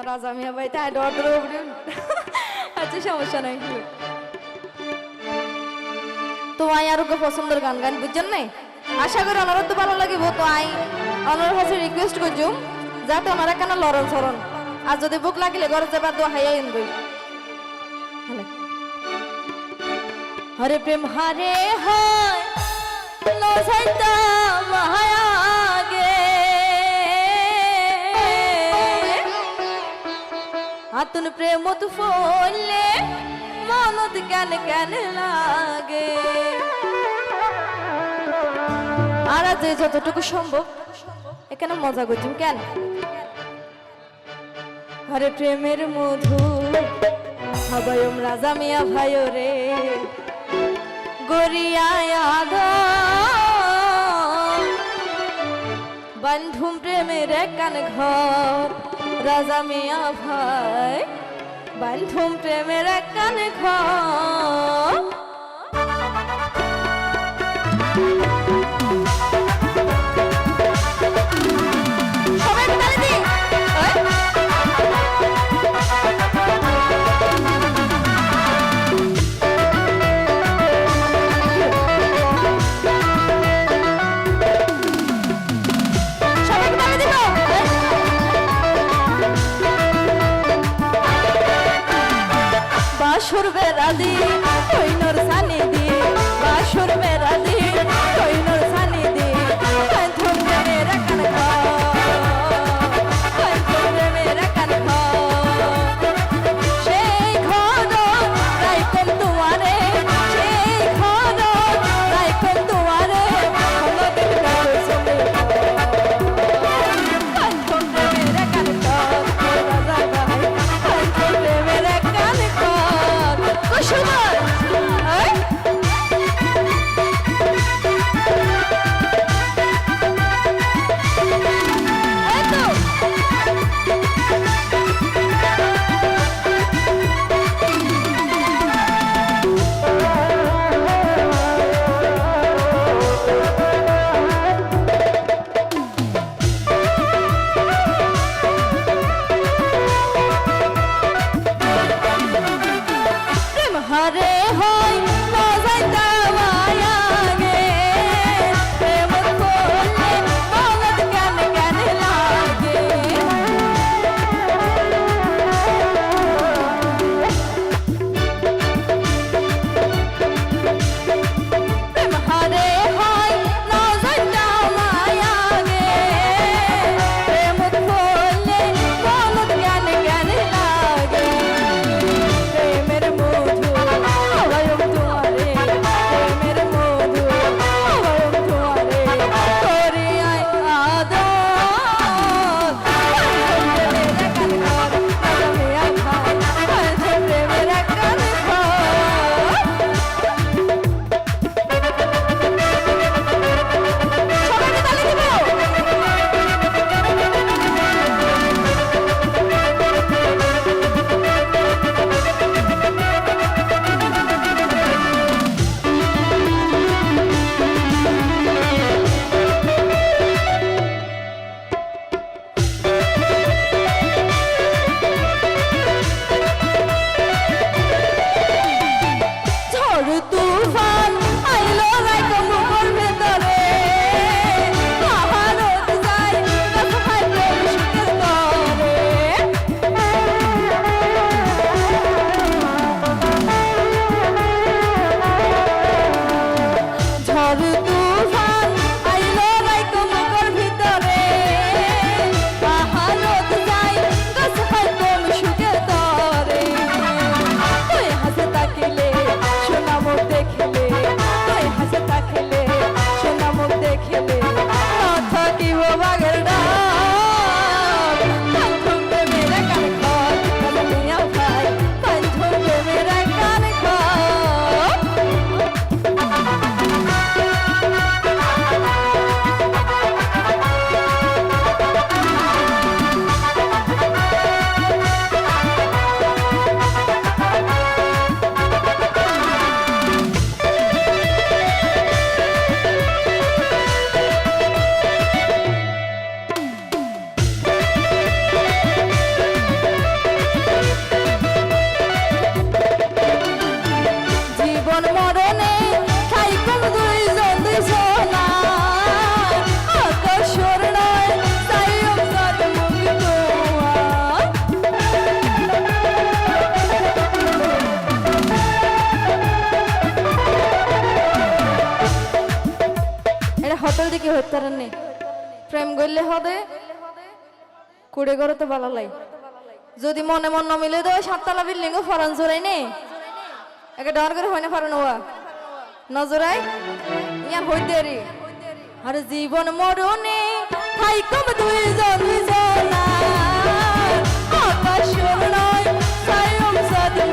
আমার রাজা মিয়া ভাই তাই ডর আচ্ছা সমস্যা নাই তো আই আর পছন্দের গান গান বুঝছেন নাই আশা করি ওনারা তো ভালো লাগিব তো আই ওনার কাছে রিকোয়েস্ট করছুম যাতে ওনারা কেন লড়ন সরণ আর যদি বুক লাগিলে ঘরে যাবা তো হাইয়া ইনবই হরে প্রেম হারে হয় নসাইতা মায়াগে হাতুন প্রেম তু ফলে মনত কেন কেন লাগে আর আজ যতটুকু সম্ভব এখানে মজা করছি কেন হরে প্রেমের মধু হাবায়ম রাজা মিয়া ভাই রে গরিয়ায়াদ বন্ধুম প্রেমের কান ঘর রাজা মিয়া ভাই বন্ধুম প্রেমের কান ঘর বাসুর বেড়া দি কইনর সানি দি বাসুর বেড়া দি কইনর সানি দি বন্ধুম প্রেমের কান ঘর বন্ধুম প্রেমের কান ঘর সেই ঘর রাইকম তোমারে সেই ঘর রাইকম তোমারে কোনদিন কাছে চলে বন্ধুম প্রেমের কান ঘর রাজা ভাই বন্ধুম প্রেমের কান ঘর কুসুমা হোটেল দিকে হইতারেন নি প্রেম করলে হদে কুড়ে ঘরে তো ভালো লাই যদি মনে মন মিলে দেয় 7 তলা বিল্ডিং ও ফরান জোরাই নে একে ডর করে হয় না ফরান হওয়া নজরাই ইয়ার হইতে রে আর জীবন মরণে থাইকম দুইজন দুইজনা আকাশ নয় সায়ম সাদু